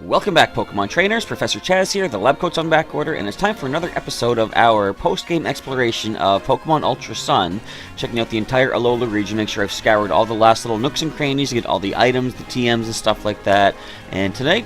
Welcome back, Pokemon Trainers. Professor Chaz here, the lab coat's on back order, and it's time for another episode of our post-game exploration of Pokemon Ultra Sun, checking out the entire Alola region, make sure I've scoured all the last little nooks and crannies to get all the items, the TMs, and stuff like that. And today,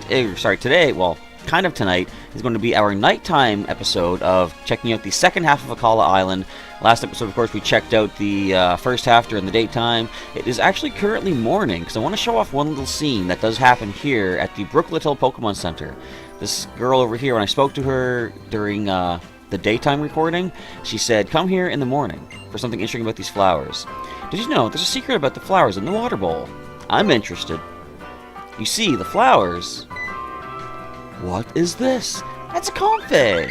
kind of tonight, is going to be our nighttime episode of checking out the second half of Akala Island. Last episode, of course, we checked out the first half during the daytime. It is actually currently morning, because I want to show off one little scene that does happen here at the Brooklet Hill Pokemon Center. This girl over here, when I spoke to her during the daytime recording, she said, come here in the morning for something interesting about these flowers. Did you know there's a secret about the flowers in the water bowl? I'm interested. You see, the flowers... What is this? That's a Comfey,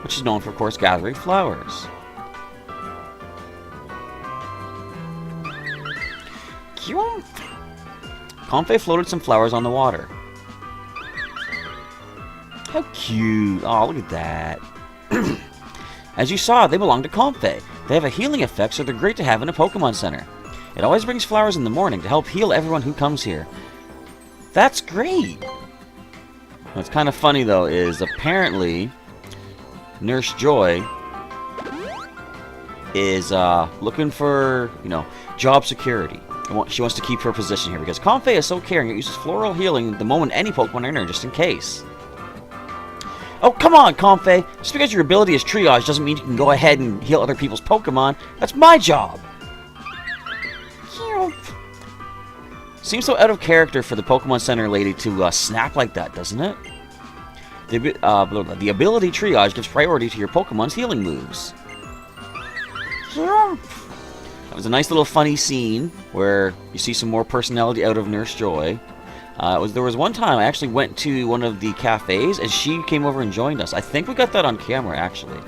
which is known for, of course, gathering flowers. Comfey floated some flowers on the water. How cute. Oh, look at that. As you saw, they belong to Comfey. They have a healing effect, so they're great to have in a Pokemon Center. It always brings flowers in the morning to help heal everyone who comes here. That's great. What's kind of funny, though, is apparently Nurse Joy is looking for, job security. She wants to keep her position here because Comfey is so caring. It uses floral healing the moment any Pokemon enter, just in case. Oh, come on, Comfey. Just because your ability is triage doesn't mean you can go ahead and heal other people's Pokemon. That's my job. Seems so out of character for the Pokemon Center lady to snap like that, doesn't it? The ability triage gives priority to your Pokemon's healing moves. That was a nice little funny scene where you see some more personality out of Nurse Joy. There was one time I actually went to one of the cafes and she came over and joined us. I think we got that on camera, actually.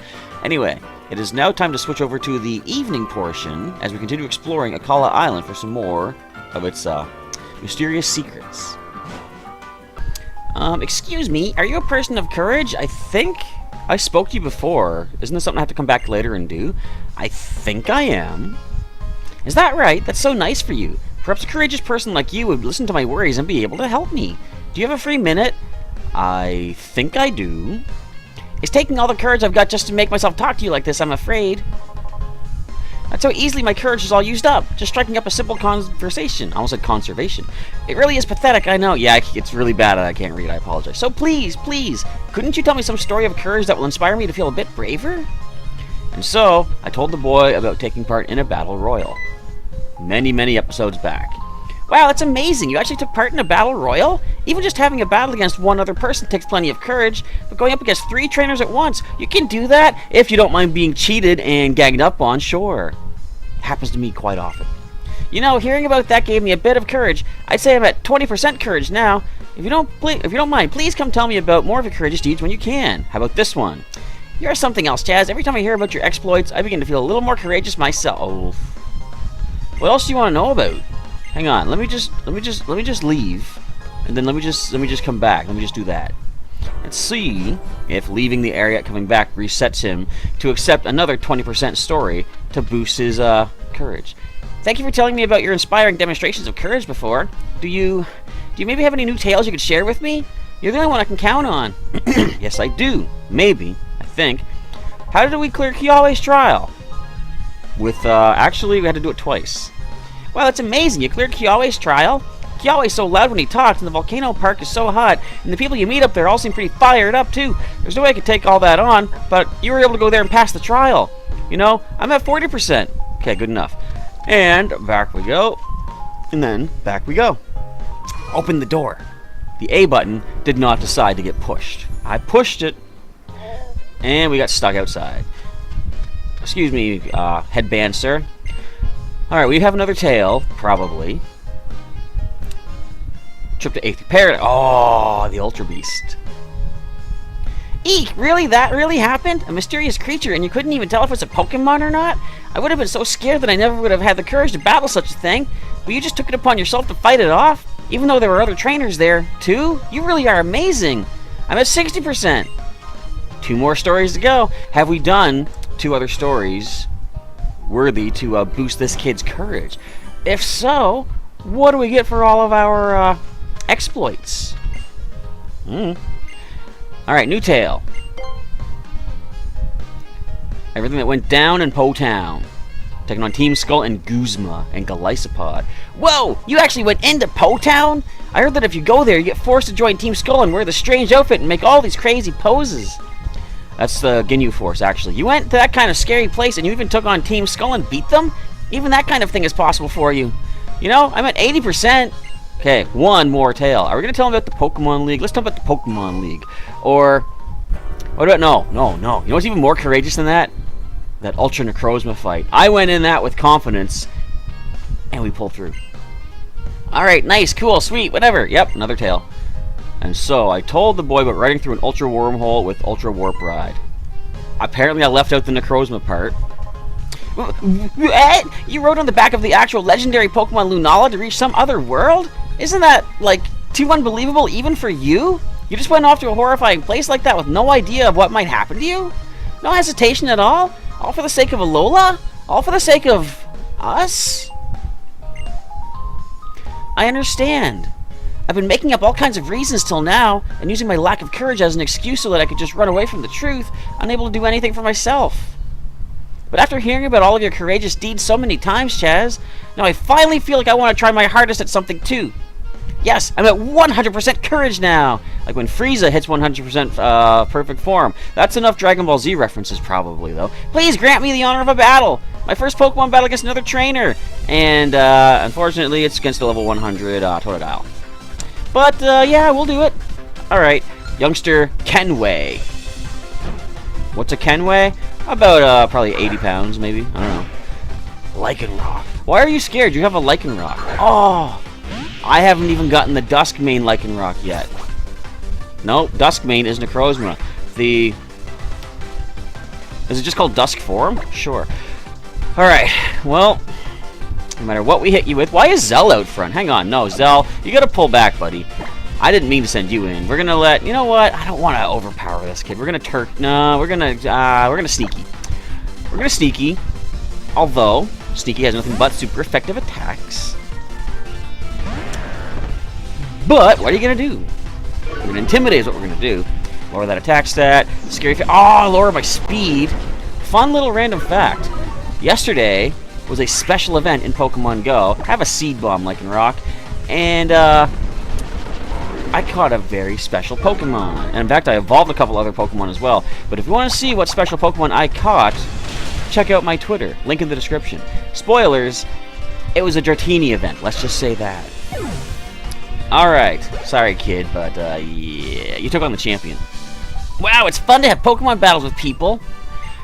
Anyway, it is now time to switch over to the evening portion as we continue exploring Akala Island for some more of its mysterious secrets. Excuse me, are you a person of courage? I think I spoke to you before. Isn't this something I have to come back later and do? I think I am. Is that right? That's so nice for you. Perhaps a courageous person like you would listen to my worries and be able to help me. Do you have a free minute? I think I do. It's taking all the courage I've got just to make myself talk to you like this, I'm afraid. That's how easily my courage is all used up. Just striking up a simple conversation. I almost said conservation. It really is pathetic, I know. Yeah, it's really bad and I can't read, I apologize. So please, couldn't you tell me some story of courage that will inspire me to feel a bit braver? And so, I told the boy about taking part in a battle royal. Many episodes back. Wow, that's amazing. You actually took part in a battle royal? Even just having a battle against one other person takes plenty of courage, but going up against 3 trainers at once, you can do that if you don't mind being cheated and ganged up on, sure. Happens to me quite often. Hearing about that gave me a bit of courage. I'd say I'm at 20% courage now. If you don't mind, please come tell me about more of your courageous deeds when you can. How about this one? You're something else, Chaz. Every time I hear about your exploits, I begin to feel a little more courageous myself. What else do you want to know about? Hang on, let me just leave, and then let me just come back. Let me just do that. Let's see if leaving the area, coming back, resets him to accept another 20% story to boost his courage. Thank you for telling me about your inspiring demonstrations of courage before. Do you maybe have any new tales you could share with me? You're the only one I can count on. Yes, I do. Maybe. I think. How did we clear Kiawe's trial? Actually, we had to do it twice. Wow, that's amazing. You cleared Kiawe's trial? Kiawe's so loud when he talks, and the volcano park is so hot, and the people you meet up there all seem pretty fired up, too. There's no way I could take all that on, but you were able to go there and pass the trial. I'm at 40%. Okay, good enough. And back we go. And then back we go. Open the door. The A button did not decide to get pushed. I pushed it, and we got stuck outside. Excuse me, headband, sir. Alright, we have another tail, probably. Trip to 8th Paradise. Oh, the Ultra Beast. Eek, really? That really happened? A mysterious creature, and you couldn't even tell if it's a Pokemon or not? I would have been so scared that I never would have had the courage to battle such a thing. But you just took it upon yourself to fight it off? Even though there were other trainers there, too? You really are amazing. I'm at 60%. 2 more stories to go. Have we done 2 other stories worthy to boost this kid's courage? If so, what do we get for all of our exploits? Alright, new tale. Everything that went down in Po Town. Taking on Team Skull and Guzma and Golisopod. Whoa! You actually went into Po Town? I heard that if you go there, you get forced to join Team Skull and wear the strange outfit and make all these crazy poses. That's the Ginyu Force, actually. You went to that kind of scary place and you even took on Team Skull and beat them? Even that kind of thing is possible for you. You know, I'm at 80%. Okay, one more tale. Are we going to tell them about the Pokemon League? Let's talk about the Pokemon League. Or, what about, no. You know what's even more courageous than that? That Ultra Necrozma fight. I went in that with confidence, and we pulled through. Alright, nice, cool, sweet, whatever. Yep, another tale. And so, I told the boy about riding through an Ultra Wormhole with Ultra Warp Ride. Apparently, I left out the Necrozma part. What? You rode on the back of the actual legendary Pokemon Lunala to reach some other world? Isn't that, like, too unbelievable even for you? You just went off to a horrifying place like that with no idea of what might happen to you? No hesitation at all? All for the sake of Alola? All for the sake of us? I understand. I've been making up all kinds of reasons till now, and using my lack of courage as an excuse so that I could just run away from the truth, unable to do anything for myself. But after hearing about all of your courageous deeds so many times, Chaz, now I finally feel like I want to try my hardest at something too. Yes, I'm at 100% courage now! Like when Frieza hits 100% perfect form. That's enough Dragon Ball Z references probably, though. Please grant me the honor of a battle! My first Pokemon battle against another trainer! And, unfortunately, it's against the level 100 Totodile. But, yeah, we'll do it. Alright, youngster Kenway. What's a Kenway? About, probably 80 pounds, maybe. I don't know. Lycanroc. Why are you scared? You have a Lycanroc. Oh! I haven't even gotten the Duskmane Lycanroc yet. Nope, Duskmane is Necrozma. Is it just called Dusk Form? Sure. Alright, well, no matter what we hit you with... Why is Zell out front? Hang on, no, Zell, you gotta pull back, buddy. I didn't mean to send you in. We're gonna let... You know what? I don't want to overpower this kid. We're gonna No, we're gonna Sneaky. We're gonna Sneaky. Although, Sneaky has nothing but super effective attacks. But, what are you going to do? We're going to Intimidate is what we're going to do. Lower that attack stat. Scary... lower my speed. Fun little random fact. Yesterday was a special event in Pokemon Go. I have a Seed Bomb Lycanroc. And, I caught a very special Pokemon. And in fact, I evolved a couple other Pokemon as well. But if you want to see what special Pokemon I caught, check out my Twitter. Link in the description. Spoilers, it was a Dratini event. Let's just say that. Alright, sorry kid, but yeah, you took on the champion. Wow, it's fun to have Pokemon battles with people.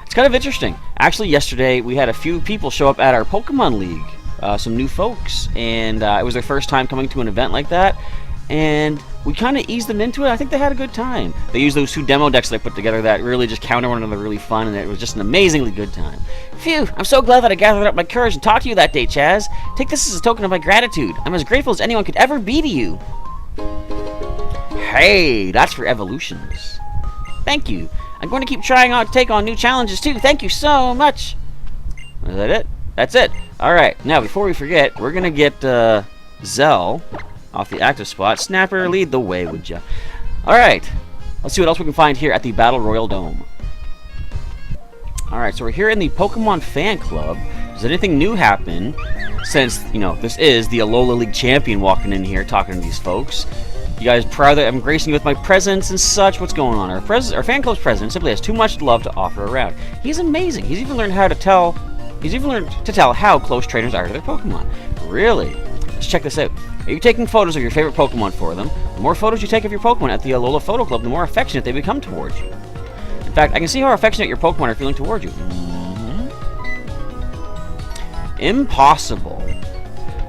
It's kind of interesting. Actually, yesterday we had a few people show up at our Pokemon League. Some new folks, and it was their first time coming to an event like that. And we kind of eased them into it. I think they had a good time. They used those 2 demo decks they put together that really just counter one another really fun, and it was just an amazingly good time. Phew, I'm so glad that I gathered up my courage and talked to you that day, Chaz. Take this as a token of my gratitude. I'm as grateful as anyone could ever be to you. Hey, that's for evolutions. Thank you. I'm going to keep trying to take on new challenges too. Thank you so much. Is that it? That's it. Alright, now before we forget, we're going to get Zell off the active spot. Snapper, lead the way, would ya? Alright, let's see what else we can find here at the Battle Royal Dome. Alright, so we're here in the Pokemon Fan Club. Does anything new happen since, you know, this is the Alola League champion walking in here talking to these folks? You guys proud that I'm gracing you with my presence and such? What's going on? Our fan club's president simply has too much love to offer around. He's amazing. He's even learned to tell how close trainers are to their Pokemon. Really? Let's check this out. Are you taking photos of your favorite Pokemon for them? The more photos you take of your Pokemon at the Alola Photo Club, the more affectionate they become towards you. In fact, I can see how affectionate your Pokemon are feeling towards you. Impossible.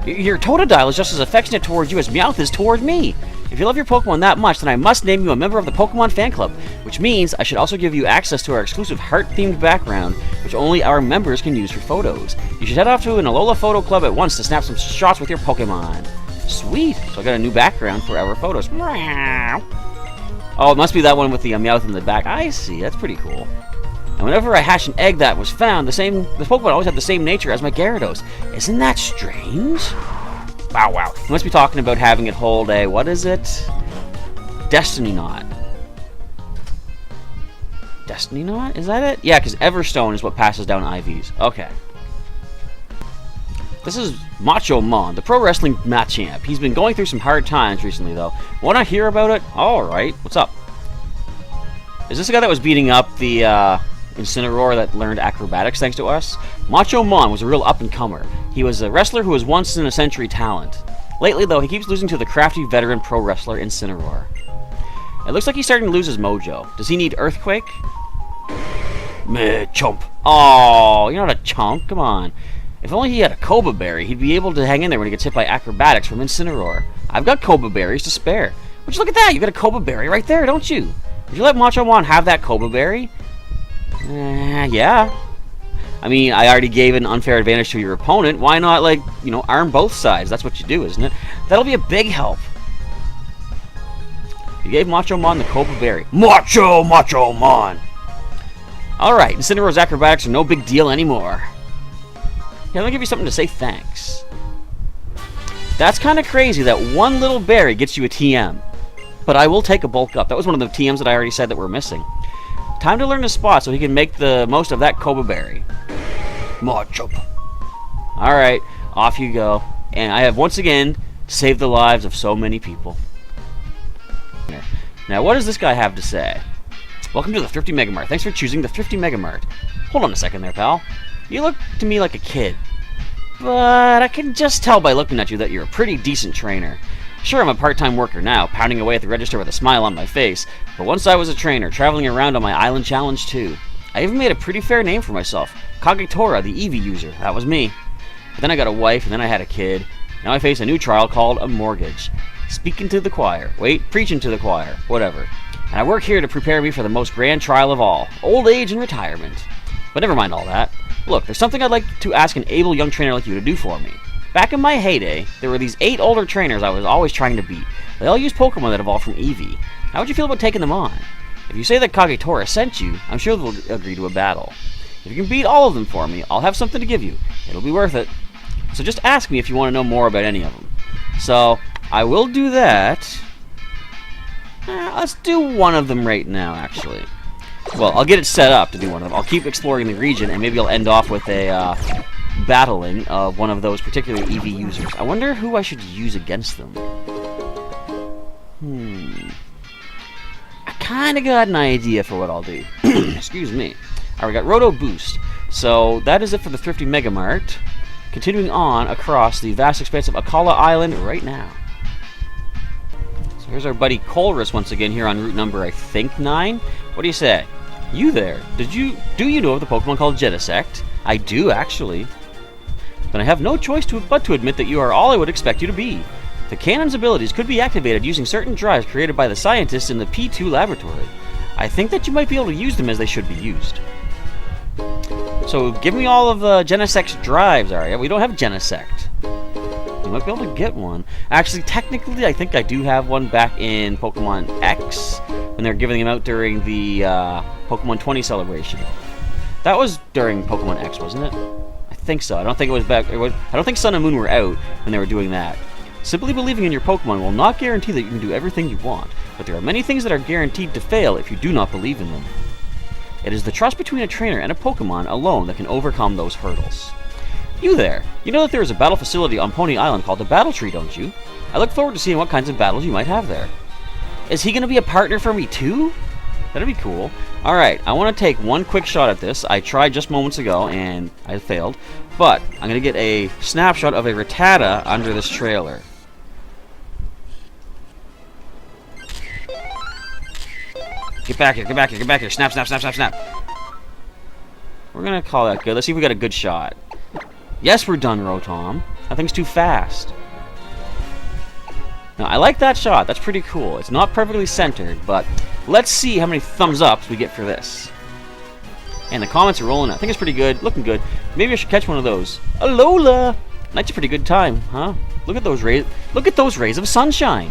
Your Totodile is just as affectionate towards you as Meowth is towards me. If you love your Pokemon that much, then I must name you a member of the Pokemon Fan Club, which means I should also give you access to our exclusive heart-themed background, which only our members can use for photos. You should head off to an Alola Photo Club at once to snap some shots with your Pokemon. Sweet! So I got a new background for our photos. Oh, it must be that one with the Meowth in the back. I see, that's pretty cool. And whenever I hatch an egg that was found, the Pokemon always had the same nature as my Gyarados. Isn't that strange? Wow. You must be talking about having it hold a, what is it? Destiny Knot. Destiny Knot? Is that it? Yeah, because Everstone is what passes down IVs. Okay. This is Macho Mon, the pro wrestling mat champ. He's been going through some hard times recently, though. Want to hear about it? Alright. What's up? Is this the guy that was beating up the Incineroar that learned acrobatics thanks to us? Macho Mon was a real up-and-comer. He was a wrestler who was once-in-a-century talent. Lately, though, he keeps losing to the crafty veteran pro wrestler Incineroar. It looks like he's starting to lose his mojo. Does he need Earthquake? Meh, chump. Oh, you're not a chump. Come on. If only he had a Koba Berry, he'd be able to hang in there when he gets hit by acrobatics from Incineroar. I've got Koba Berries to spare. Would you look at that? You got a Koba Berry right there, don't you? Would you let Macho Mon have that Koba Berry? Yeah. I mean, I already gave an unfair advantage to your opponent. Why not, like, you know, arm both sides? That's what you do, isn't it? That'll be a big help. You gave Macho Mon the Koba Berry. Macho Mon! Alright, Incineroar's acrobatics are no big deal anymore. Here, let me give you something to say thanks. That's kind of crazy that one little berry gets you a TM. But I will take a bulk up. That was one of the TMs that I already said that were missing. Time to learn the spot so he can make the most of that Koba Berry. Macho. Alright, off you go. And I have once again saved the lives of so many people. Now, what does this guy have to say? Welcome to the Thrifty Mega Mart. Thanks for choosing the Thrifty Mega Mart. Hold on a second there, pal. You look to me like a kid. But I can just tell by looking at you that you're a pretty decent trainer. Sure, I'm a part-time worker now, pounding away at the register with a smile on my face, but once I was a trainer, traveling around on my island challenge too. I even made a pretty fair name for myself. Kagetora, the Eevee user. That was me. But then I got a wife, and then I had a kid. Now I face a new trial called a mortgage. Speaking to the choir. Wait, preaching to the choir. Whatever. And I work here to prepare me for the most grand trial of all. Old age and retirement. But never mind all that. Look, there's something I'd like to ask an able young trainer like you to do for me. Back in my heyday, there were these 8 older trainers I was always trying to beat. They all used Pokemon that evolved from Eevee. How would you feel about taking them on? If you say that Kagetora sent you, I'm sure they'll agree to a battle. If you can beat all of them for me, I'll have something to give you. It'll be worth it. So just ask me if you want to know more about any of them. So, I will do that. Let's do one of them right now, actually. Well, I'll get it set up to do one of them. I'll keep exploring the region, and maybe I'll end off with a battling of one of those particular Eevee users. I wonder who I should use against them. I kind of got an idea for what I'll do. Excuse me. Alright, we got Roto Boost. So, that is it for the Thrifty Mega Mart. Continuing on across the vast expanse of Akala Island right now. So here's our buddy Colrus once again here on route number, I think, 9? What do you say? You there. Do you know of the Pokemon called Genesect? I do, actually. Then I have no choice but to admit that you are all I would expect you to be. The cannon's abilities could be activated using certain drives created by the scientists in the P2 laboratory. I think that you might be able to use them as they should be used. So give me all of Genesect's drives, Arya. We don't have Genesect. You might be able to get one. Actually, technically, I think I do have one back in Pokemon X, when they were giving them out during the Pokemon 20 celebration. That was during Pokemon X, wasn't it? I think so. I don't think it was back. I don't think Sun and Moon were out when they were doing that. Simply believing in your Pokemon will not guarantee that you can do everything you want, but there are many things that are guaranteed to fail if you do not believe in them. It is the trust between a trainer and a Pokemon alone that can overcome those hurdles. You there! You know that there is a battle facility on Pony Island called the Battle Tree, don't you? I look forward to seeing what kinds of battles you might have there. Is he going to be a partner for me too? That'd be cool. Alright, I want to take one quick shot at this. I tried just moments ago and I failed. But I'm going to get a snapshot of a Rattata under this trailer. Get back here, get back here, get back here. Snap, snap, snap, snap, snap. We're going to call that good. Let's see if we got a good shot. Yes, we're done, Rotom. That thing's too fast. Now, I like that shot. That's pretty cool. It's not perfectly centered, but let's see how many thumbs ups we get for this. And the comments are rolling. I think it's pretty good. Looking good. Maybe I should catch one of those. Alola! That's a pretty good time, huh? Look at those rays. Look at those rays of sunshine.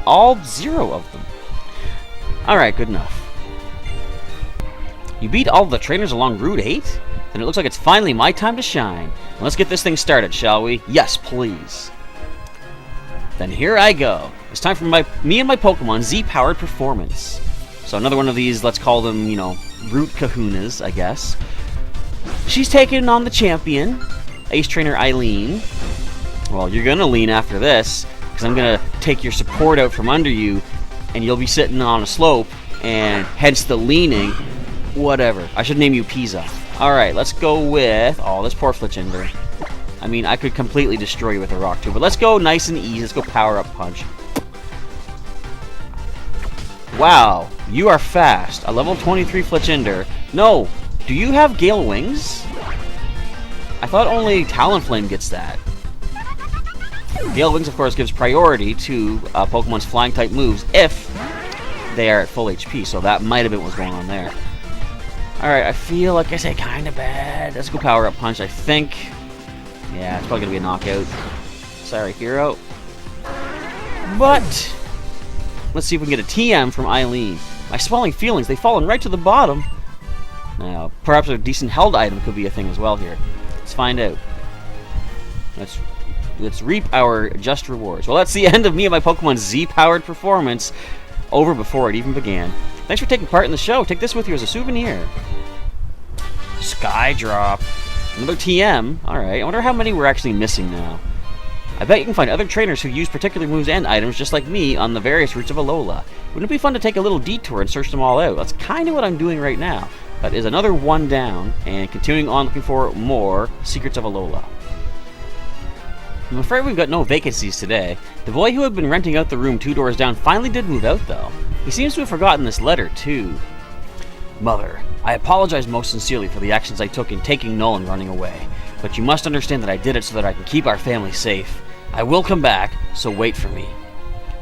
All 0 of them. Alright, good enough. You beat all the trainers along Route 8? Then it looks like it's finally my time to shine. Let's get this thing started, shall we? Yes, please. Then here I go. It's time for me and my Pokemon Z-powered performance. So another one of these, let's call them, you know, root kahunas, I guess. She's taking on the champion, Ace Trainer Eileen. Well, you're gonna lean after this, because I'm gonna take your support out from under you, and you'll be sitting on a slope, and hence the leaning. Whatever. I should name you Pisa. Alright, let's go with... Oh, this poor Fletchinder. I mean, I could completely destroy you with a rock, too, but let's go nice and easy. Let's go power-up punch. Wow, you are fast. A level 23 Fletchinder. No, do you have Gale Wings? I thought only Talonflame gets that. Gale Wings, of course, gives priority to Pokemon's flying-type moves if they are at full HP, so that might have been what's going on there. Alright, I feel like I say kind of bad. Let's go power-up punch, I think. Yeah, it's probably going to be a knockout. Sorry, hero. But... let's see if we can get a TM from Eileen. My swelling feelings, they've fallen right to the bottom. Now, perhaps a decent held item could be a thing as well here. Let's find out. Let's reap our just rewards. Well, that's the end of me and my Pokemon Z-powered performance. Over before it even began. Thanks for taking part in the show. Take this with you as a souvenir. Skydrop. Another TM. Alright, I wonder how many we're actually missing now. I bet you can find other trainers who use particular moves and items just like me on the various routes of Alola. Wouldn't it be fun to take a little detour and search them all out? That's kind of what I'm doing right now. That is another one down, and continuing on looking for more Secrets of Alola. I'm afraid we've got no vacancies today. The boy who had been renting out the room 2 doors down finally did move out, though. He seems to have forgotten this letter, too. Mother, I apologize most sincerely for the actions I took in taking Null and running away. But you must understand that I did it so that I can keep our family safe. I will come back, so wait for me.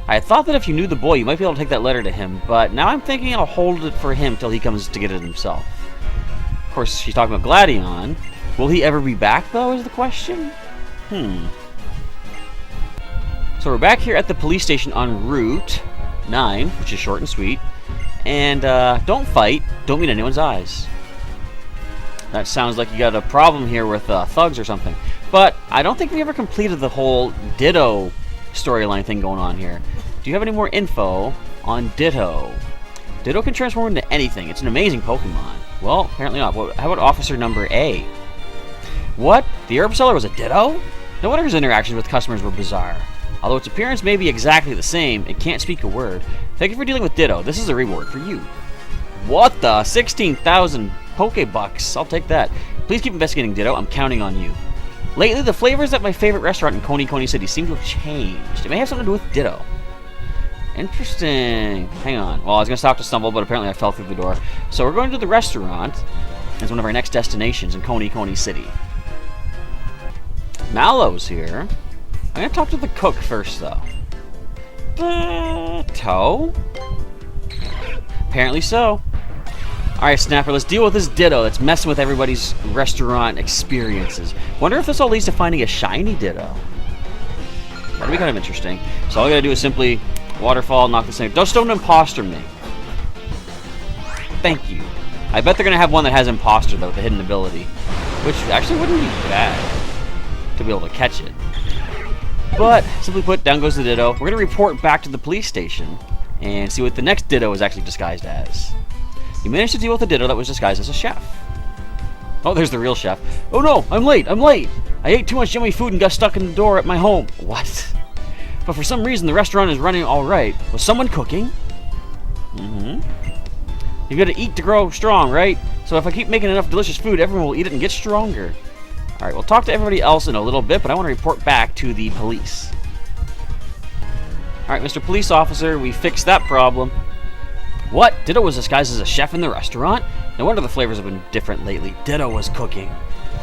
I had thought that if you knew the boy, you might be able to take that letter to him, but now I'm thinking I'll hold it for him till he comes to get it himself. Of course, she's talking about Gladion. Will he ever be back, though, is the question? So we're back here at the police station on Route 9, which is short and sweet. And, don't fight. Don't meet anyone's eyes. That sounds like you got a problem here with thugs or something. But I don't think we ever completed the whole Ditto storyline thing going on here. Do you have any more info on Ditto? Ditto can transform into anything. It's an amazing Pokemon. Well, apparently not. How about Officer Number A? What? The herb seller was a Ditto? No wonder his interactions with customers were bizarre. Although its appearance may be exactly the same, it can't speak a word. Thank you for dealing with Ditto. This is a reward for you. What the? 16,000 Pokebucks. I'll take that. Please keep investigating, Ditto. I'm counting on you. Lately, the flavors at my favorite restaurant in Coney City seem to have changed. It may have something to do with Ditto. Interesting. Hang on. Well, I was going to stop to stumble, but apparently I fell through the door. So we're going to the restaurant as one of our next destinations in Coney City. Mallow's here. I'm going to talk to the cook first, though. Toe? Apparently so. Alright, Snapper, let's deal with this Ditto that's messing with everybody's restaurant experiences. Wonder if this all leads to finding a shiny Ditto. That'd be kind of interesting. So all I gotta do is simply waterfall, knock this thing. Don't imposter me. Thank you. I bet they're gonna have one that has imposter, though, with a hidden ability. Which actually wouldn't be bad to be able to catch it. But, simply put, down goes the Ditto. We're gonna report back to the police station and see what the next Ditto is actually disguised as. You managed to deal with a Ditto that was disguised as a chef. Oh, there's the real chef. Oh no, I'm late. I ate too much yummy food and got stuck in the door at my home. What? But for some reason, the restaurant is running all right. Was someone cooking? You gotta eat to grow strong, right? So if I keep making enough delicious food, everyone will eat it and get stronger. Alright, we'll talk to everybody else in a little bit, but I want to report back to the police. Alright, Mr. Police Officer, we fixed that problem. What? Ditto was disguised as a chef in the restaurant? No wonder the flavors have been different lately. Ditto was cooking.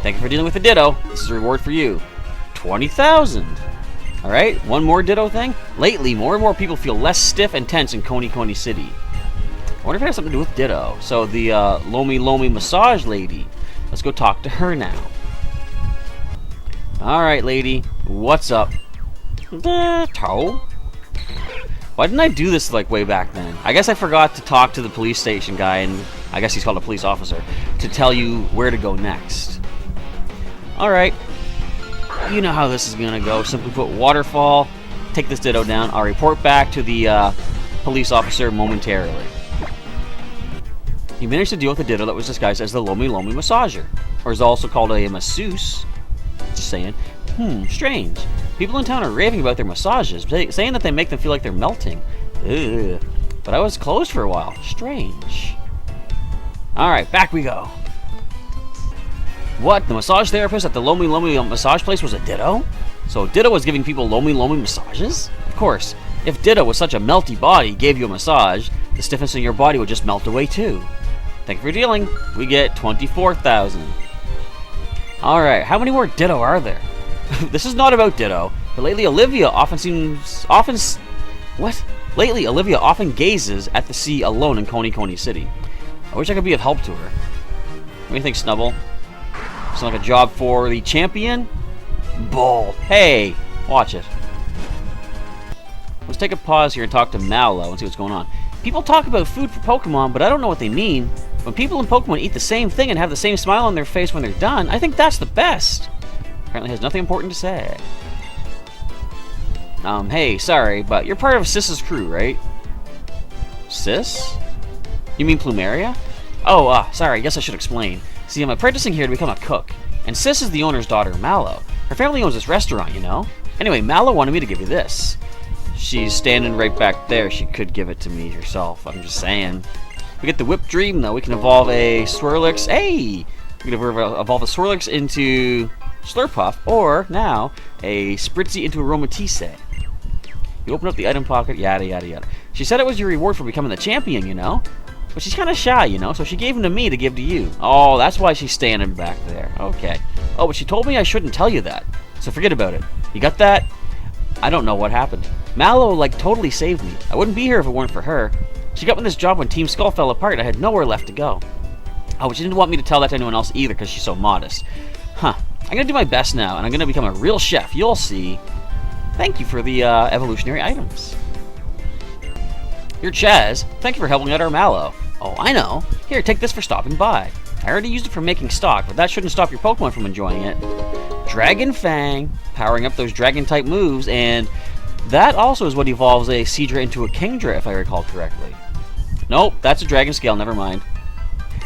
Thank you for dealing with the Ditto. This is a reward for you. 20,000. Alright, one more Ditto thing. Lately, more and more people feel less stiff and tense in Coney City. I wonder if it has something to do with Ditto. So the Lomi massage lady. Let's go talk to her now. Alright, lady. What's up? Toe? Why didn't I do this, like, way back then? I guess I forgot to talk to the police station guy, and I guess he's called a police officer, to tell you where to go next. Alright. You know how this is gonna go. Simply put waterfall, take this Ditto down. I'll report back to the police officer momentarily. You managed to deal with a Ditto that was disguised as the Lomi Lomi Massager, or is also called a masseuse. Just saying. Strange. People in town are raving about their massages, saying that they make them feel like they're melting. Ugh. But I was closed for a while. Strange. Alright, back we go. What? The massage therapist at the Lomi Lomi massage place was a Ditto? So Ditto was giving people Lomi Lomi massages? Of course. If Ditto was such a melty body gave you a massage, the stiffness in your body would just melt away too. Thank you for dealing. We get 24,000. Alright, how many more Ditto are there? This is not about Ditto, but lately Olivia often gazes at the sea alone in Coney Coney City. I wish I could be of help to her. What do you think, Snubble? Sound like a job for the champion? Bull. Hey, watch it. Let's take a pause here and talk to Mallow and see what's going on. People talk about food for Pokemon, but I don't know what they mean. When people in Pokemon eat the same thing and have the same smile on their face when they're done, I think that's the best. Apparently has nothing important to say. Hey, sorry, but you're part of Sis's crew, right? Sis? You mean Plumeria? Oh, sorry, I guess I should explain. See, I'm apprenticing here to become a cook, and Sis is the owner's daughter, Mallow. Her family owns this restaurant, you know? Anyway, Mallow wanted me to give you this. She's standing right back there. She could give it to me herself, I'm just saying. We get the Whipped Dream, though. We can evolve a Swirlix. Hey! We can evolve a Swirlix into Slurpuff, or, now, a Spritzee into Aromatisse. You open up the item pocket, yada yada yada. She said it was your reward for becoming the champion, you know? But she's kind of shy, you know, so she gave him to me to give to you. Oh, that's why she's standing back there. Okay. Oh, but she told me I shouldn't tell you that. So forget about it. You got that? I don't know what happened. Mallow, like, totally saved me. I wouldn't be here if it weren't for her. She got me this job when Team Skull fell apart and I had nowhere left to go. Oh, but she didn't want me to tell that to anyone else either because she's so modest. Huh. I'm going to do my best now, and I'm going to become a real chef. You'll see. Thank you for the evolutionary items. Here, Chaz. Thank you for helping out our Mallow. Oh, I know. Here, take this for stopping by. I already used it for making stock, but that shouldn't stop your Pokemon from enjoying it. Dragon Fang, powering up those Dragon-type moves, and that also is what evolves a Seadra into a Kingdra, if I recall correctly. Nope, that's a Dragon Scale, never mind.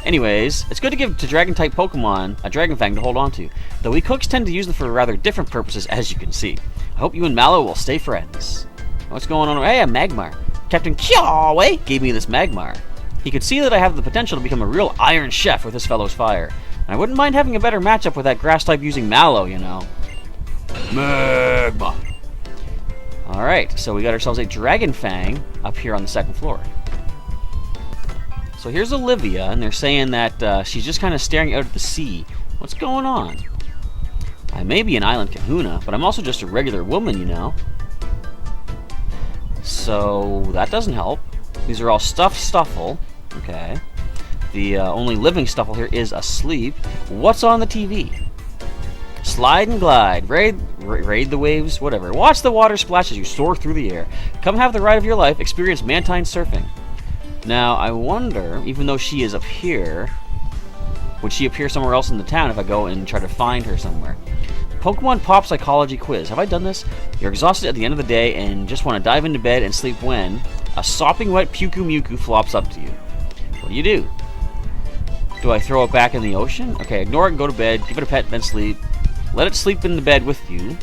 Anyways, it's good to give to Dragon-type Pokemon a Dragon Fang to hold on to, though we cooks tend to use them for rather different purposes, as you can see. I hope you and Mallow will stay friends. What's going on? Hey, a Magmar. Captain Kiawe gave me this Magmar. He could see that I have the potential to become a real Iron Chef with this fellow's fire. And I wouldn't mind having a better matchup with that Grass-type using Mallow, you know. Magma. Alright, so we got ourselves a Dragon Fang up here on the second floor. So here's Olivia, and they're saying that she's just kind of staring out at the sea. What's going on? I may be an island kahuna, but I'm also just a regular woman, you know. So that doesn't help. These are all stuffed Stuffle. Okay. The only living Stuffle here is asleep. What's on the TV? Slide and glide. Raid the waves, whatever. Watch the water splash as you soar through the air. Come have the ride of your life. Experience Mantine surfing. Now, I wonder, even though she is up here, would she appear somewhere else in the town if I go and try to find her somewhere? Pokemon Pop Psychology Quiz. Have I done this? You're exhausted at the end of the day and just want to dive into bed and sleep when a sopping wet Puku Muku flops up to you. What do? Do I throw it back in the ocean? Okay, ignore it and go to bed. Give it a pet, then sleep. Let it sleep in the bed with you.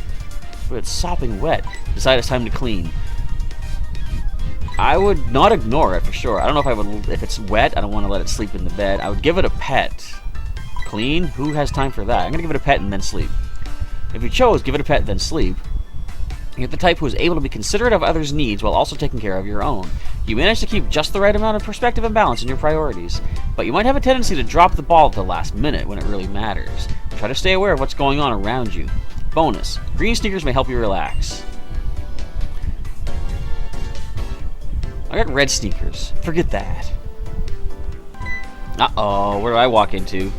But it's sopping wet. Decide it's time to clean. I would not ignore it for sure. I don't know if I would. If it's wet, I don't want to let it sleep in the bed. I would give it a pet. Clean? Who has time for that? I'm gonna give it a pet and then sleep. If you chose, give it a pet then sleep. You're the type who is able to be considerate of others' needs while also taking care of your own. You manage to keep just the right amount of perspective and balance in your priorities, but you might have a tendency to drop the ball at the last minute when it really matters. Try to stay aware of what's going on around you. Bonus: green sneakers may help you relax. I got red sneakers. Forget that. Uh-oh, where do I walk into?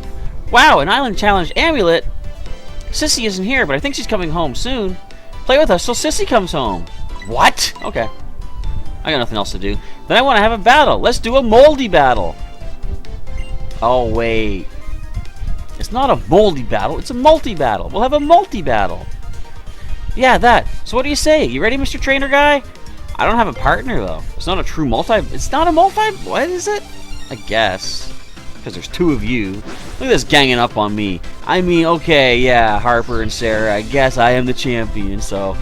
Wow, an Island Challenge amulet! Sissy isn't here, but I think she's coming home soon. Play with us till Sissy comes home. What? Okay. I got nothing else to do. Then I want to have a battle. Let's do a moldy battle. Oh, wait. It's not a moldy battle. It's a multi-battle. We'll have a multi-battle. Yeah, that. So what do you say? You ready, Mr. Trainer Guy? I don't have a partner, though. It's not a true multi... It's not a multi... What is it? I guess. Because there's two of you. Look at this ganging up on me. I mean, okay, yeah, Harper and Sarah. I guess I am the champion, so...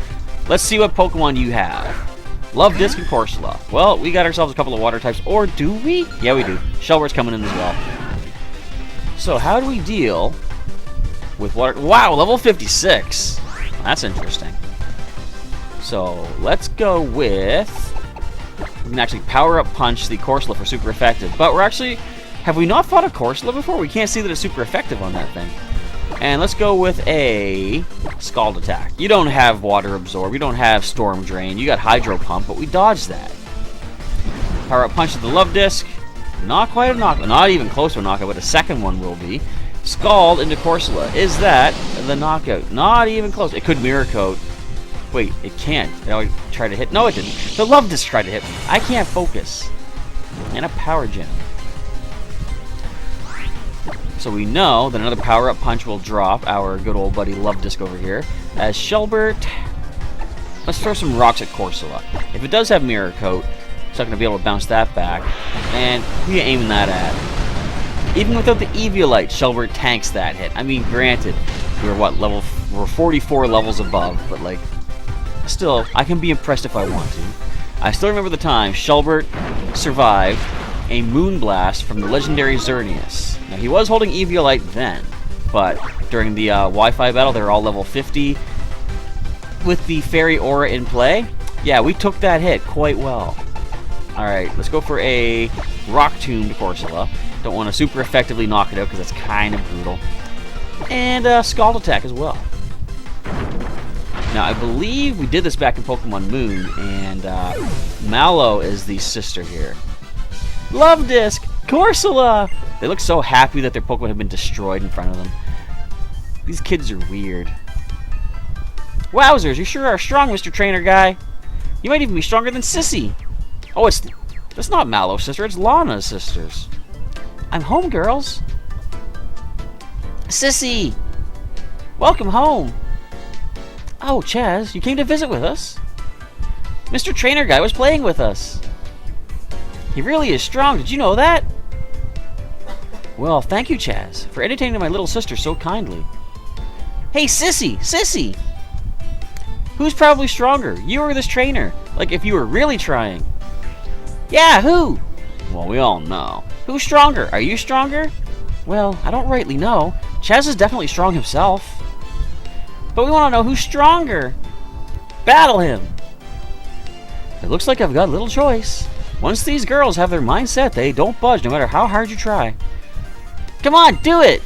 Let's see what Pokemon you have. Love Disc and Corsola. Well, we got ourselves a couple of water types. Or do we? Yeah, we do. Shelbert's coming in as well. So, how do we deal with water... Wow, level 56. That's interesting. So, let's go with... We can actually power-up punch the Corsola for super effective. But we're actually... Have we not fought a Corsola before? We can't see that it's super effective on that thing. And let's go with a Scald Attack. You don't have Water Absorb. You don't have Storm Drain. You got Hydro Pump, but we dodged that. Power-up punch to the Love Disc. Not quite a knockout. Not even close to a knockout, but a second one will be. Scald into Corsola. Is that the knockout? Not even close. It could Mirror Coat. Wait, it can't. It tried to hit. No, it didn't. The Love Disc tried to hit me. I can't focus. And a Power Gem. So we know that another power-up punch will drop our good old buddy Love Disc over here. As Shelbert... Let's throw some rocks at Corsola. If it does have Mirror Coat, it's not going to be able to bounce that back. And who are you aiming that at? Even without the Eviolite, Shelbert tanks that hit. I mean, granted, we're 44 levels above, but like, still, I can be impressed if I want to. I still remember the time Shelbert survived a Moonblast from the legendary Xerneas. Now, he was holding Eviolite then, but during the Wi-Fi battle, they were all level 50. With the Fairy Aura in play, yeah, we took that hit quite well. Alright, let's go for a Rock Tomb to Corsola. Don't want to super effectively knock it out because that's kind of brutal. And Scald Attack as well. Now, I believe we did this back in Pokemon Moon, and Mallow is the sister here. Love Disc! Corsola! They look so happy that their Pokemon have been destroyed in front of them. These kids are weird. Wowzers, you sure are strong, Mr. Trainer Guy. You might even be stronger than Sissy. Oh, that's not Mallow's sister, it's Lana's sisters. I'm home, girls. Sissy! Welcome home. Oh, Chaz, you came to visit with us? Mr. Trainer Guy was playing with us. He really is strong, did you know that? Well, thank you, Chaz, for entertaining my little sister so kindly. Hey, Sissy! Sissy! Who's probably stronger, you or this trainer? Like, if you were really trying. Yeah, who? Well, we all know. Who's stronger? Are you stronger? Well, I don't rightly know. Chaz is definitely strong himself. But we want to know who's stronger. Battle him! It looks like I've got little choice. Once these girls have their mind set, they don't budge no matter how hard you try. Come on, do it!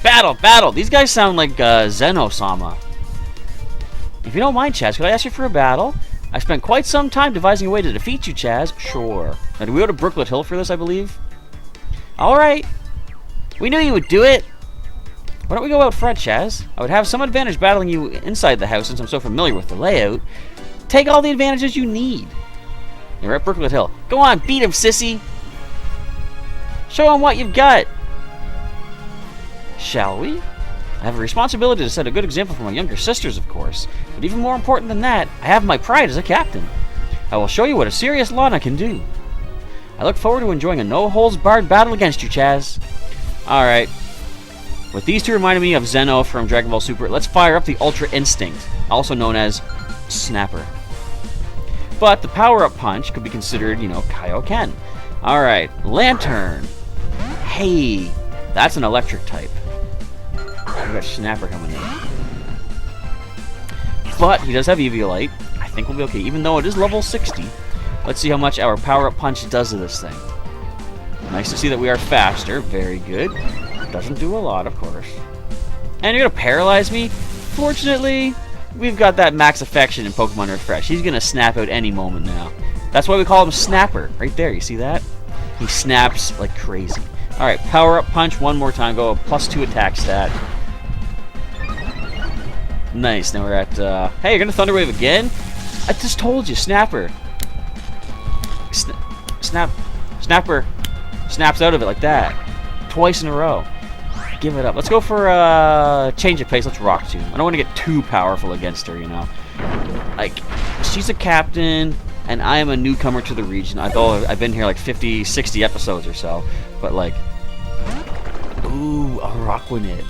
Battle, battle! These guys sound like Zeno-sama. If you don't mind, Chaz, could I ask you for a battle? I spent quite some time devising a way to defeat you, Chaz. Sure. Now, do we go to Brooklet Hill for this, I believe? Alright. We knew you would do it. Why don't we go out front, Chaz? I would have some advantage battling you inside the house since I'm so familiar with the layout. Take all the advantages you need. You're at Brooklet Hill. Go on, beat him, sissy. Show him what you've got. Shall we? I have a responsibility to set a good example for my younger sisters, of course. But even more important than that, I have my pride as a captain. I will show you what a serious Lana can do. I look forward to enjoying a no-holds-barred battle against you, Chaz. Alright. With these two reminding me of Zeno from Dragon Ball Super, let's fire up the Ultra Instinct, also known as Snapper. But the power-up punch could be considered, you know, Kaioken. Alright, Lantern. Hey, that's an electric type. We got Snapper coming in. But he does have Eviolite. I think we'll be okay, even though it is level 60. Let's see how much our power-up punch does to this thing. Nice to see that we are faster. Very good. Doesn't do a lot, of course. And you're going to paralyze me? Fortunately, we've got that max affection in Pokemon Refresh. He's going to snap out any moment now. That's why we call him Snapper. Right there, you see that? He snaps like crazy. Alright, power-up punch one more time. Go a +2 attack stat. Nice, now we're at, hey, you're gonna Thunder Wave again? I just told you, Snapper. Snapper snaps out of it like that. Twice in a row. give it up. Let's go for change of pace. Let's Rock Tomb. I don't want to get too powerful against her, you know. Like, she's a captain, and I am a newcomer to the region. Although I've been here like 50, 60 episodes or so. But like, ooh, a Rockwanid.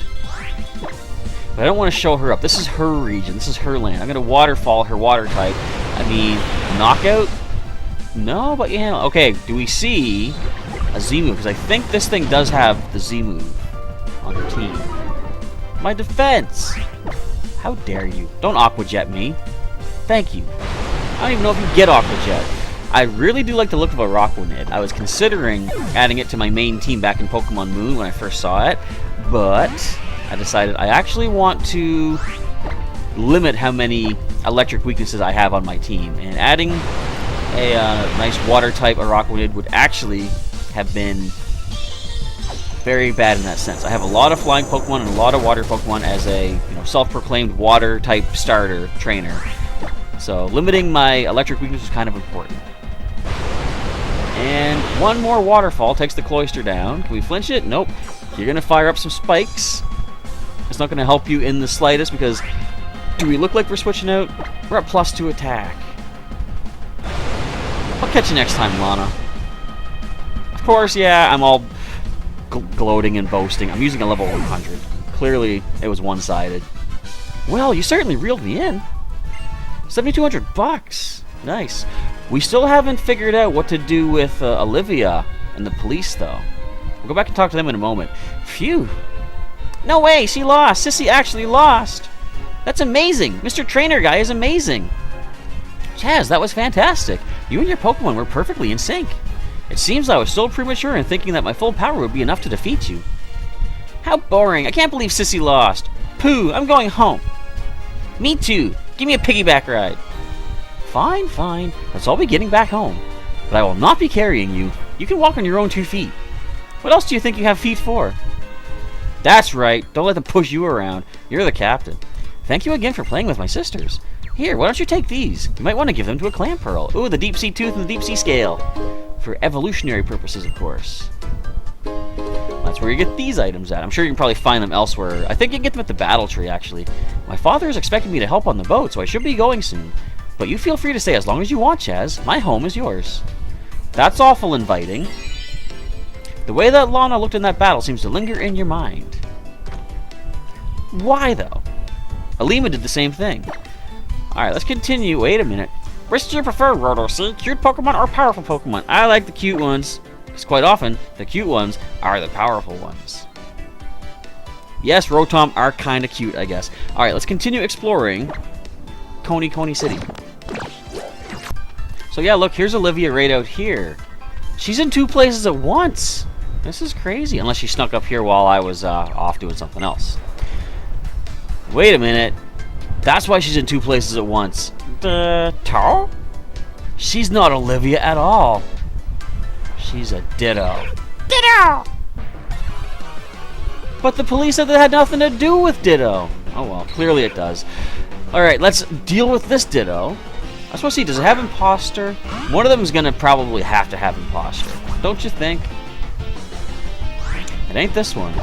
But I don't want to show her up. This is her region. This is her land. I'm going to Waterfall her water type. I mean, Knockout? No, but yeah. Okay, do we see a Z move? Because I think this thing does have the Z move on the team. My defense! How dare you? Don't Aqua Jet me. Thank you. I don't even know if you get Aqua Jet. I really do like the look of a Rockwanid. I was considering adding it to my main team back in Pokemon Moon when I first saw it, but I decided I actually want to limit how many electric weaknesses I have on my team, and adding a nice water type Rockwanid would actually have been very bad in that sense. I have a lot of flying Pokemon and a lot of water Pokemon as a self-proclaimed water type starter trainer. So limiting my electric weakness is kind of important. And one more waterfall takes the Cloyster down. Can we flinch it? Nope. You're going to fire up some spikes. It's not going to help you in the slightest because do we look like we're switching out? We're at +2 attack. I'll catch you next time, Lana. Of course, yeah, I'm all gloating and boasting. I'm using a level 100. Clearly, it was one-sided. Well, you certainly reeled me in. $7,200 Nice. We still haven't figured out what to do with Olivia and the police, though. We'll go back and talk to them in a moment. Phew. No way, she lost. Sissy actually lost. That's amazing. Mr. Trainer Guy is amazing. Chaz, that was fantastic. You and your Pokemon were perfectly in sync. It seems I was still premature in thinking that my full power would be enough to defeat you. How boring. I can't believe Sissy lost. Pooh, I'm going home. Me too. Give me a piggyback ride. Fine, fine. Let's all be getting back home. But I will not be carrying you. You can walk on your own 2 feet. What else do you think you have feet for? That's right. Don't let them push you around. You're the captain. Thank you again for playing with my sisters. Here, why don't you take these? You might want to give them to a Clamperl. Ooh, the Deep Sea Tooth and the Deep Sea Scale. For evolutionary purposes, of course. That's where you get these items at. I'm sure you can probably find them elsewhere. I think you can get them at the Battle Tree, actually. My father is expecting me to help on the boat, so I should be going soon. But you feel free to stay as long as you want, Chaz. My home is yours. That's awful inviting. The way that Lana looked in that battle seems to linger in your mind. Why, though? Alima did the same thing. Alright, let's continue. Wait a minute. Which do you prefer, Roto? See, cute Pokemon or powerful Pokemon? I like the cute ones. Because quite often, the cute ones are the powerful ones. Yes, Rotom are kind of cute, I guess. Alright, let's continue exploring Coney City. So yeah, look, here's Olivia right out here. She's in 2 places at once. This is crazy. Unless she snuck up here while I was off doing something else. Wait a minute. That's why she's in 2 places at once. Taro? She's not Olivia at all. She's a Ditto. Ditto! But the police said that had nothing to do with Ditto. Oh well, clearly it does. Alright, let's deal with this Ditto. I just want to see, does it have Imposter? One of them is going to probably have to have Imposter. Don't you think? It ain't this one.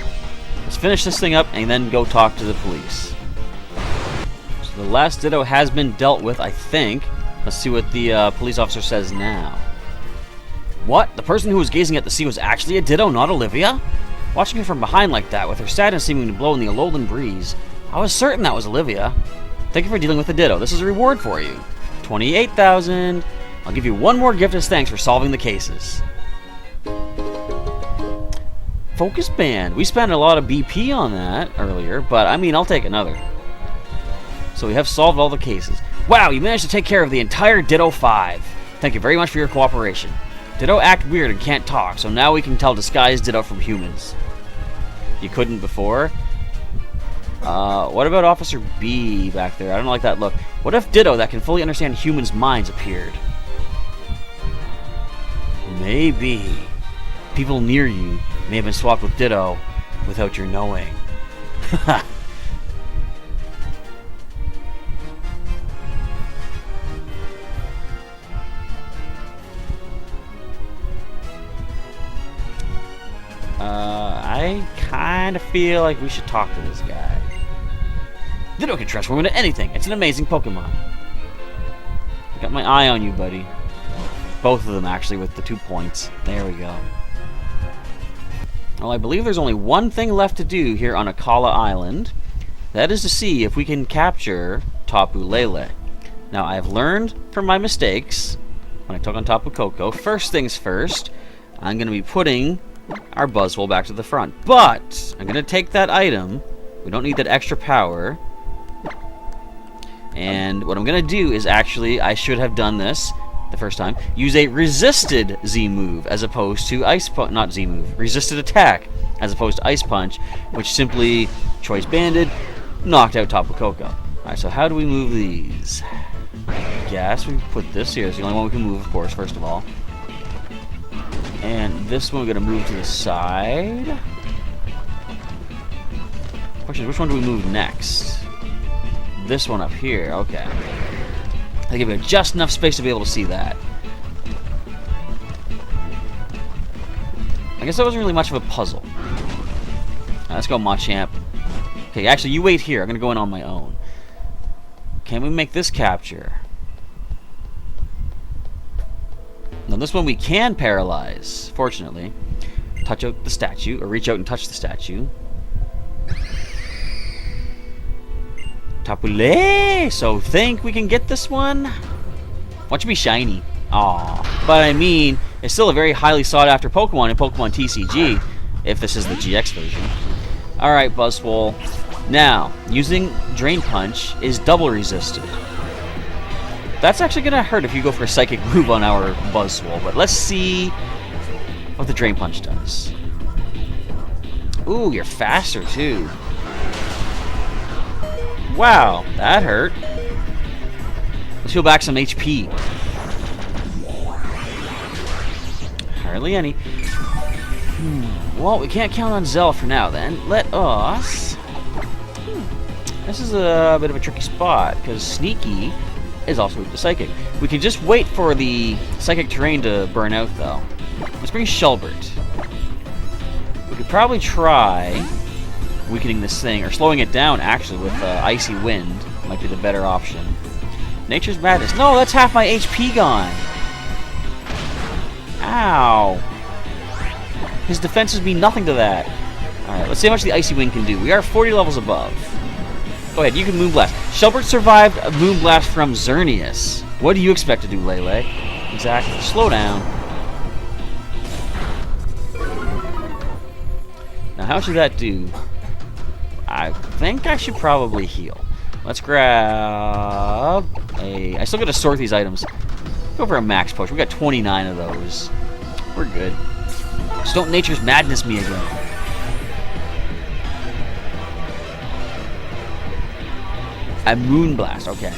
Let's finish this thing up and then go talk to the police. So the last Ditto has been dealt with, I think. Let's see what the police officer says now. What? The person who was gazing at the sea was actually a Ditto, not Olivia? Watching her from behind like that, with her sadness seeming to blow in the Alolan breeze. I was certain that was Olivia. Thank you for dealing with the Ditto. This is a reward for you. 28,000. I'll give you one more gift as thanks for solving the cases. Focus Band. We spent a lot of BP on that earlier, but I mean, I'll take another. So we have solved all the cases. Wow, you managed to take care of the entire Ditto 5. Thank you very much for your cooperation. Ditto act weird and can't talk, so now we can tell disguised Ditto from humans. You couldn't before? What about Officer B back there? I don't like that look. What if Ditto that can fully understand humans' minds appeared? Maybe. People near you may have been swapped with Ditto without your knowing. I kind of feel like we should talk to this guy. Ditto can transform into anything. It's an amazing Pokemon. Got my eye on you, buddy. Both of them, actually, with the 2 points. There we go. Well, I believe there's only one thing left to do here on Akala Island. That is to see if we can capture Tapu Lele. Now, I've learned from my mistakes when I took on Tapu Koko. First things first, I'm going to be putting our Buzzwole back to the front. But I'm going to take that item. We don't need that extra power. And what I'm going to do is actually, I should have done this the first time, use a resisted Z move as opposed to Ice Punch, not Z move, resisted attack as opposed to Ice Punch, which simply Choice Banded, knocked out Tapu Koko. Alright, so how do we move these? I guess we put this here. It's the only one we can move, of course, first of all. And this one we're going to move to the side. Question is, which one do we move next? This one up here, okay. They give you just enough space to be able to see that. I guess that wasn't really much of a puzzle. Let's go, Machamp. Okay, actually, you wait here. I'm going to go in on my own. Can we make this capture? Now, this one we can paralyze, fortunately. Touch out the statue, or reach out and touch the statue. Tapu Lele! So, think we can get this one? Watch it be shiny. Aw. But I mean, it's still a very highly sought after Pokemon in Pokemon TCG, if this is the GX version. Alright, Buzzwole. Now, using Drain Punch is double resisted. That's actually going to hurt if you go for a Psychic move on our Buzzwole, but let's see what the Drain Punch does. Ooh, you're faster too. Wow, that hurt. Let's heal back some HP. Hardly any. Well, we can't count on Zell for now then. Let us... This is a bit of a tricky spot, because Sneaky is also weak to Psychic. We can just wait for the Psychic terrain to burn out, though. Let's bring Shelbert. We could probably try weakening this thing, or slowing it down, actually, with Icy Wind. Might be the better option. Nature's Madness. No, that's half my HP gone. Ow. His defenses mean nothing to that. Alright, let's see how much the Icy Wind can do. We are 40 levels above. Go ahead, you can Moonblast. Shelbert survived a Moonblast from Xerneas. What do you expect to do, Lele? Exactly. Slow down. Now, how should that do? I think I should probably heal. Let's grab a... I still got to sort these items. Go for a max potion. We got 29 of those. We're good. Just don't Nature's Madness me again. A Moonblast, okay.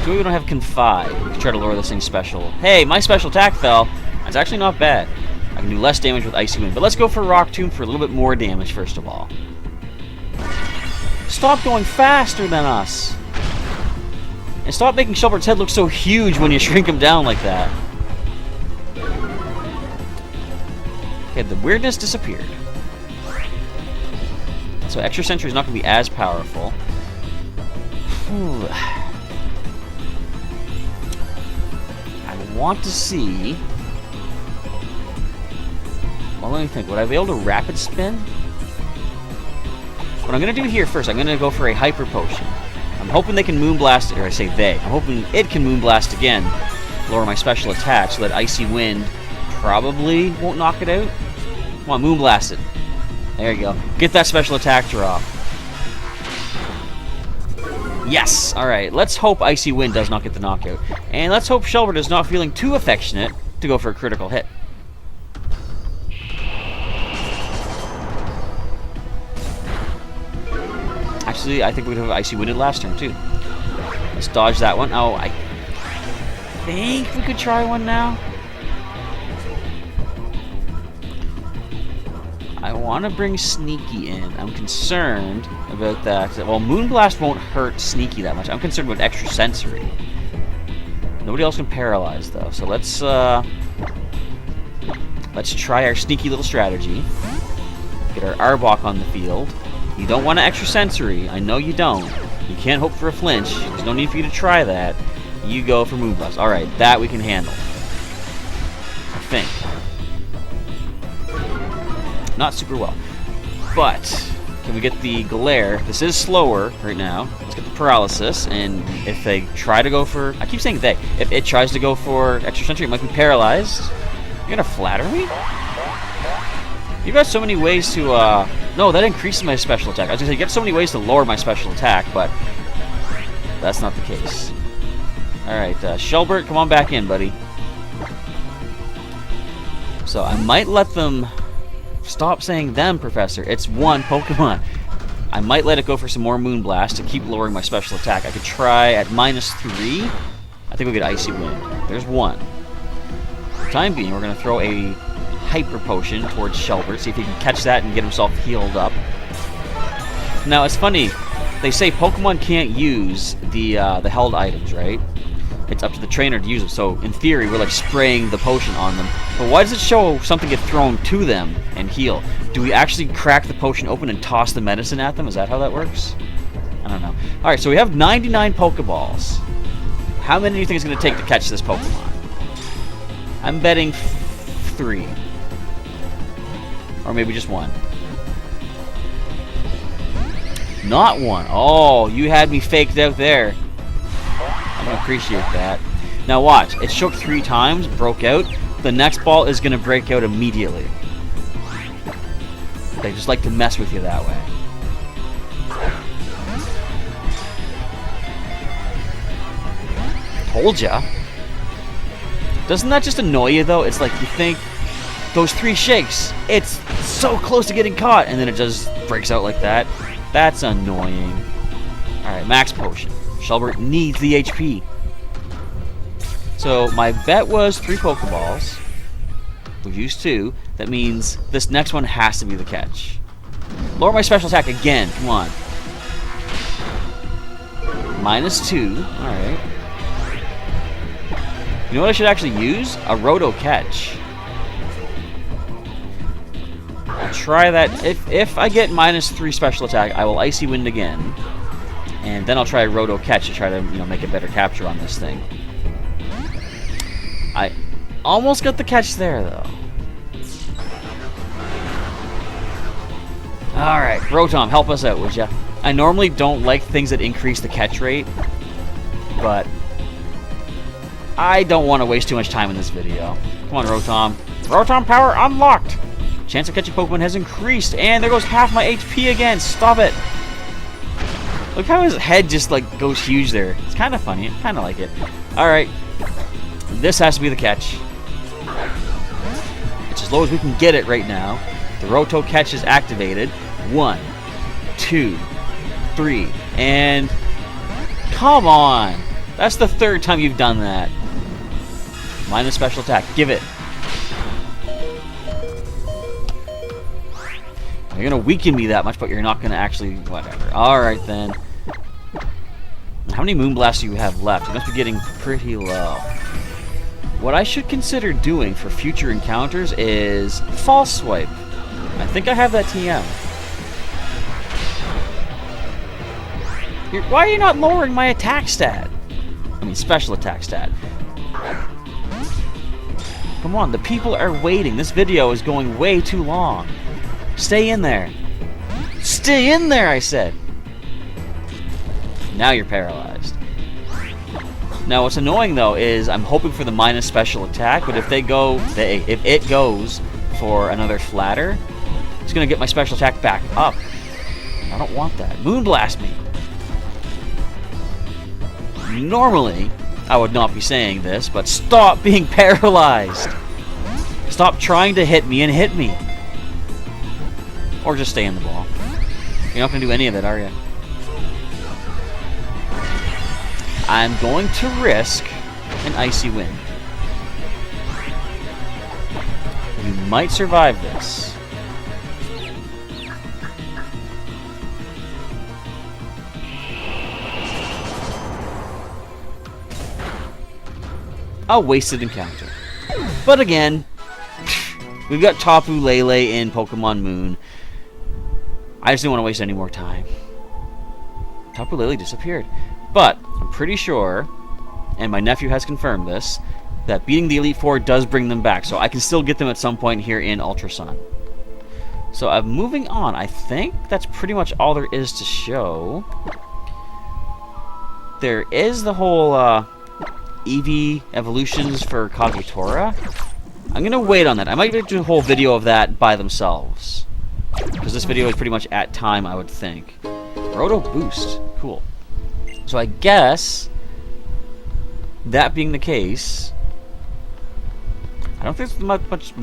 So we don't have Confide. We can try to lower this thing's special. Hey, my special attack fell. That's actually not bad. I can do less damage with Icy Wind. But let's go for Rock Tomb for a little bit more damage, first of all. Stop going faster than us. And stop making Shelbert's head look so huge when you shrink him down like that. Okay, the weirdness disappeared. So Extra Sentry is not going to be as powerful. I want to see... Well, let me think. Would I be able to Rapid Spin? What I'm going to do here first, I'm going to go for a Hyper Potion. I'm hoping they can Moonblast, or I say they. I'm hoping it can Moonblast again. Lower my special attack so that Icy Wind probably won't knock it out. Come on, Moonblast it. There you go. Get that special attack drop. Yes! Alright, let's hope Icy Wind does not get the knockout. And let's hope Shelbert is not feeling too affectionate to go for a critical hit. Actually, I think we could have Icy Winded last turn, too. Let's dodge that one. Oh, I think we could try one now. I want to bring Sneaky in. I'm concerned about that. Well, Moonblast won't hurt Sneaky that much. I'm concerned about Extra Sensory. Nobody else can paralyze, though. So let's try our sneaky little strategy. Get our Arbok on the field. You don't want an extra sensory. I know you don't. You can't hope for a flinch. There's no need for you to try that. You go for Moonblast. Alright, that we can handle. I think. Not super well. But, can we get the Glare? This is slower right now. Let's get the Paralysis, and if they try to go for... I keep saying they. If it tries to go for extra sensory, it might be paralyzed. You're gonna flatter me? You've got so many ways to, No, that increases my special attack. I was gonna say, you get so many ways to lower my special attack, but... that's not the case. Alright, Shelbert, come on back in, buddy. So, I might let them... Stop saying them, Professor. It's one Pokemon. I might let it go for some more Moonblast to keep lowering my special attack. I could try at -3. I think we'll get Icy Wind. There's one. For the time being, we're going to throw a Hyper Potion towards Shelbert, see if he can catch that and get himself healed up. Now, it's funny. They say Pokemon can't use the held items, right? It's up to the trainer to use them. So, in theory, we're like spraying the potion on them. But why does it show something get thrown to them and heal? Do we actually crack the potion open and toss the medicine at them? Is that how that works? I don't know. Alright, so we have 99 Pokeballs. How many do you think it's going to take to catch this Pokemon? I'm betting 3. Or maybe just 1. Not 1. Oh, you had me faked out there. I don't appreciate that. Now watch. It shook 3 times, broke out. The next ball is going to break out immediately. They just like to mess with you that way. Told ya. Doesn't that just annoy you, though? It's like you think, those 3 shakes, it's so close to getting caught, and then it just breaks out like that. That's annoying. Alright, Max Potion. Shelbert needs the HP. So, my bet was 3 Pokeballs. We've used 2. That means this next one has to be the catch. Lower my special attack again. Come on. -2. Alright. You know what I should actually use? A Roto Catch. I'll try that. If I get -3 special attack, I will Icy Wind again. And then I'll try a Roto Catch to try to, make a better capture on this thing. I almost got the catch there, though. Alright, Rotom, help us out, would ya? I normally don't like things that increase the catch rate, but I don't want to waste too much time in this video. Come on, Rotom. Rotom power unlocked! Chance of catching Pokemon has increased, and there goes half my HP again. Stop it! Look how his head just, goes huge there. It's kind of funny. I kind of like it. Alright. This has to be the catch. It's as low as we can get it right now. The Roto Catch is activated. 1, 2, 3, and... Come on! That's the 3rd time you've done that. Minus special attack. Give it. You're going to weaken me that much, but you're not going to actually... Whatever. Alright, then. How many Moonblasts do you have left? You must be getting pretty low. What I should consider doing for future encounters is False Swipe. I think I have that TM. Why are you not lowering my attack stat? I mean, special attack stat. Come on, the people are waiting. This video is going way too long. Stay in there. Stay in there, I said. Now you're paralyzed. Now, what's annoying, though, is I'm hoping for the minus special attack, but if if it goes for another flatter, it's going to get my special attack back up. I don't want that. Moonblast me. Normally, I would not be saying this, but stop being paralyzed. Stop trying to hit me and hit me. Or just stay in the ball. You're not going to do any of it, are you? I'm going to risk an Icy Wind. You might survive this. A wasted encounter. But again, we've got Tapu Lele in Pokemon Moon. I just didn't want to waste any more time. Tapu Lele disappeared. But I'm pretty sure, and my nephew has confirmed this, that beating the Elite Four does bring them back. So I can still get them at some point here in Ultra Sun. So I'm moving on. I think that's pretty much all there is to show. There is the whole Eevee evolutions for Kagetora. I'm going to wait on that. I might do a whole video of that by themselves. Because this video is pretty much at time, I would think. Roto Boost. Cool. So I guess, that being the case, I don't think there's much...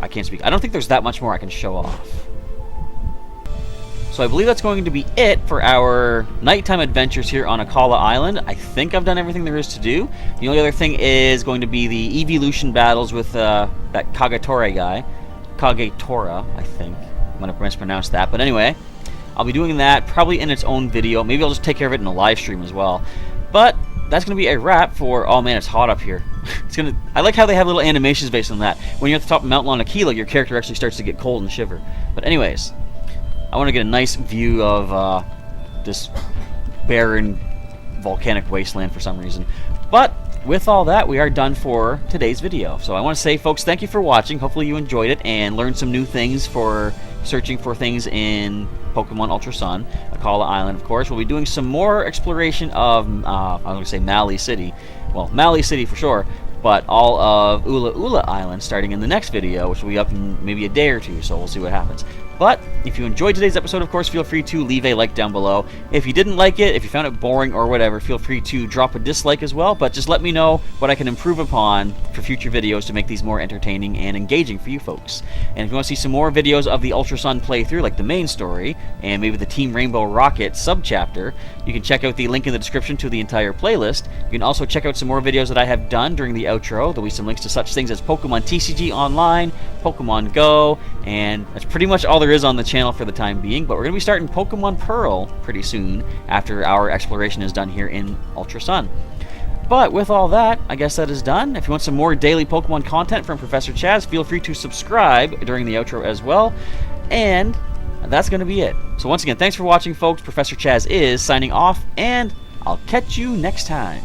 I can't speak. I don't think there's that much more I can show off. So I believe that's going to be it for our nighttime adventures here on Akala Island. I think I've done everything there is to do. The only other thing is going to be the evolution battles with that Kagetora guy. Kagetora, I think. I'm going to mispronounce that. But anyway, I'll be doing that probably in its own video. Maybe I'll just take care of it in a live stream as well. But that's going to be a wrap for... Oh man, it's hot up here. I like how they have little animations based on that. When you're at the top of Mount Akala, your character actually starts to get cold and shiver. But anyways, I want to get a nice view of this barren volcanic wasteland for some reason. But with all that, we are done for today's video. So I want to say, folks, thank you for watching. Hopefully you enjoyed it and learned some new things for searching for things in Pokemon Ultra Sun. Akala Island, of course. We'll be doing some more exploration of, I was going to say Mali City. Well, Mali City for sure, but all of Ula Ula Island starting in the next video, which will be up in maybe a day or two, so we'll see what happens. But if you enjoyed today's episode, of course, feel free to leave a like down below. If you didn't like it, if you found it boring or whatever, feel free to drop a dislike as well. But just let me know what I can improve upon for future videos to make these more entertaining and engaging for you folks. And if you want to see some more videos of the Ultra Sun playthrough, like the main story, and maybe the Team Rainbow Rocket subchapter, you can check out the link in the description to the entire playlist. You can also check out some more videos that I have done during the outro. There'll be some links to such things as Pokemon TCG Online, Pokemon Go, and that's pretty much all there is on the channel for the time being. But we're going to be starting Pokemon Pearl pretty soon after our exploration is done here in Ultra Sun. But with all that, I guess that is done. If you want some more daily Pokemon content from Professor Chaz, feel free to subscribe during the outro as well. And that's going to be it. So once again, thanks for watching, folks. Professor Chaz is signing off, and I'll catch you next time.